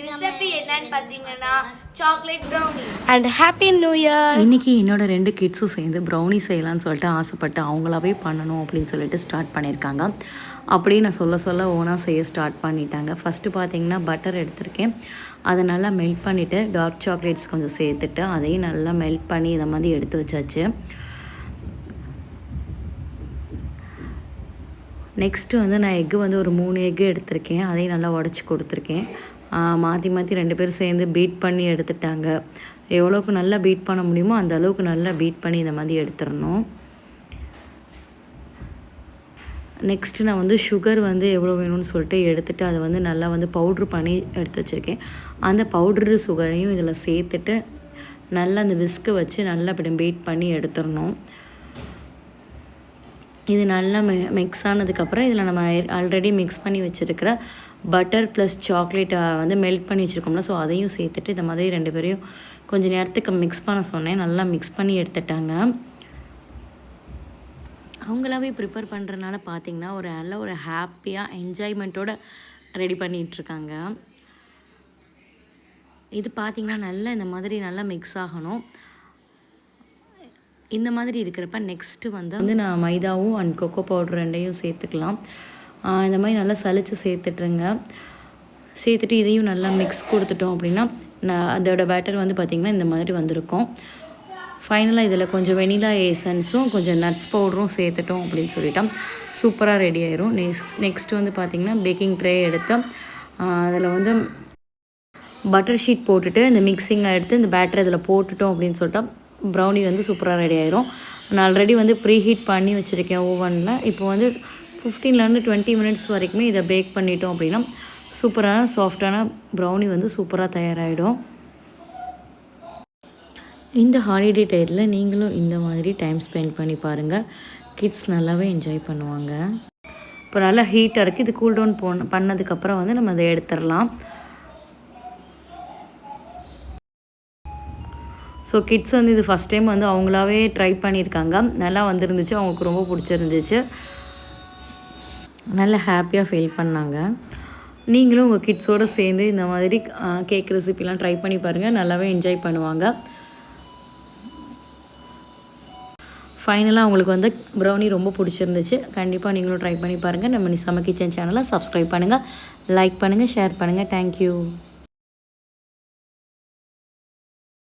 Recipe என்னன்னு பார்த்தீங்கன்னா chocolate brownie and happy new year. இன்றைக்கி என்னோட 2 கிட்ஸும் சேர்ந்து ப்ரௌனி செய்யலான்னு சொல்லிட்டு ஆசைப்பட்டு அவங்களாவே பண்ணணும் அப்படின்னு சொல்லிட்டு ஸ்டார்ட் பண்ணியிருக்காங்க. அப்படியே நான் சொல்ல ஓனாக செய்ய ஸ்டார்ட் பண்ணிட்டாங்க. ஃபஸ்ட்டு பார்த்தீங்கன்னா பட்டர் எடுத்திருக்கேன். அதை நல்லா மெல்ட் பண்ணிவிட்டு டார்க் சாக்லேட்ஸ் கொஞ்சம் சேர்த்துட்டு அதையும் நல்லா மெல்ட் பண்ணி இதை மாதிரி எடுத்து வச்சாச்சு. நெக்ஸ்ட்டு வந்து நான் எக்கு வந்து ஒரு 3 எக்கு எடுத்திருக்கேன். அதையும் நல்லா உடச்சி கொடுத்துருக்கேன். மாற்றி 2 பேர் சேர்ந்து பீட் பண்ணி எடுத்துட்டாங்க. எவ்வளோக்கு நல்லா பீட் பண்ண முடியுமோ அந்த அளவுக்கு நல்லா பீட் பண்ணி இந்த மாதிரி எடுத்துடணும். நெக்ஸ்ட்டு நான் வந்து சுகர் வந்து எவ்வளோ வேணும்னு சொல்லிட்டு எடுத்துகிட்டு அதை வந்து நல்லா வந்து பவுட்ரு பண்ணி எடுத்து வச்சுருக்கேன். அந்த பவுட்ரு சுகரையும் இதில் சேர்த்துட்டு நல்லா அந்த விஸ்கை வச்சு நல்லா இப்படி பீட் பண்ணி எடுத்துடணும். இது நல்லா மிக்ஸ் ஆனதுக்கப்புறம் இதில் நம்ம ஆல்ரெடி மிக்ஸ் பண்ணி வச்சுருக்கிற பட்டர் ப்ளஸ் சாக்லேட்டை வந்து மெல்ட் பண்ணி வச்சுருக்கோம்ல, ஸோ அதையும் சேர்த்துட்டு இந்த மாதிரி 2 பேரையும் கொஞ்சம் நேரத்துக்கு மிக்ஸ் பண்ண சொன்னேன். நல்லா மிக்ஸ் பண்ணி எடுத்துட்டாங்க. அவங்களாவே ப்ரிப்பேர் பண்ணுறதுனால பார்த்திங்கன்னா நல்ல ஒரு ஹாப்பியாக என்ஜாய்மெண்ட்டோடு ரெடி பண்ணிகிட்ருக்காங்க. இது பார்த்திங்கன்னா நல்லா இந்த மாதிரி நல்லா மிக்ஸ் ஆகணும். இந்த மாதிரி இருக்கிறப்ப நெக்ஸ்ட்டு வந்து நான் மைதாவும் அண்ட் கொக்கோ பவுடர் 2ஐயும் சேர்த்துக்கலாம். இந்த மாதிரி நல்லா சலித்து சேர்த்துட்ருங்க. சேர்த்துட்டு இதையும் நல்லா மிக்ஸ் கொடுத்துட்டோம் அப்படின்னா அதோட பேட்டர் வந்து பார்த்திங்கன்னா இந்த மாதிரி வந்திருக்கும். ஃபைனலாக இதில் கொஞ்சம் வெனிலா எசன்ஸும் கொஞ்சம் நட்ஸ் பவுடரும் சேர்த்துட்டோம் அப்படின்னு சொல்லிட்டோம் சூப்பராக ரெடி ஆயிரும். நெக்ஸ்ட்டு வந்து பார்த்திங்கன்னா பேக்கிங் ட்ரே எடுத்து அதில் வந்து பட்டர் ஷீட் போட்டுட்டு இந்த மிக்சிங்கை எடுத்து இந்த பேட்டர் இதில் போட்டுட்டோம் அப்படின்னு சொல்லிட்டோம் ப்ரௌனி வந்து சூப்பராக ரெடி ஆயிரும். நான் ஆல்ரெடி வந்து ப்ரீ ஹீட் பண்ணி வச்சுருக்கேன் ஓவனில். இப்போ வந்து 15 to 20 மினிட்ஸ் வரைக்குமே இதை பேக் பண்ணிட்டோம் அப்படின்னா சூப்பரான சாஃப்டான ப்ரௌனி வந்து சூப்பராக தயாராகிடும். இந்த ஹாலிடே டயத்தில் நீங்களும் இந்த மாதிரி டைம் ஸ்பெண்ட் பண்ணி பாருங்கள். கிட்ஸ் நல்லாவே என்ஜாய் பண்ணுவாங்க. இப்போ நல்லா ஹீட்டாக இருக்குது. இது கூல் டவுன் பண்ணதுக்கப்புறம் வந்து நம்ம அதை எடுத்துடலாம். ஸோ கிட்ஸ் வந்து இது ஃபஸ்ட் டைம் வந்து அவங்களாவே ட்ரை பண்ணியிருக்காங்க. நல்லா வந்துருந்துச்சு. அவங்களுக்கு ரொம்ப பிடிச்சிருந்துச்சு. நல்லா ஹாப்பியாக ஃபீல் பண்ணாங்க. நீங்களும் உங்கள் கிட்ஸோடு சேர்ந்து இந்த மாதிரி கேக் ரெசிபிலாம் ட்ரை பண்ணி பாருங்கள். நல்லாவே என்ஜாய் பண்ணுவாங்க. ஃபைனலாக அவங்களுக்கு வந்து ப்ரௌனி ரொம்ப பிடிச்சிருந்துச்சு. கண்டிப்பாக நீங்களும் ட்ரை பண்ணி பாருங்கள். நம்ம நிசாமா கிச்சன் சேனலை சப்ஸ்கிரைப் பண்ணுங்கள், லைக் பண்ணுங்கள், ஷேர் பண்ணுங்கள். தேங்க்யூ.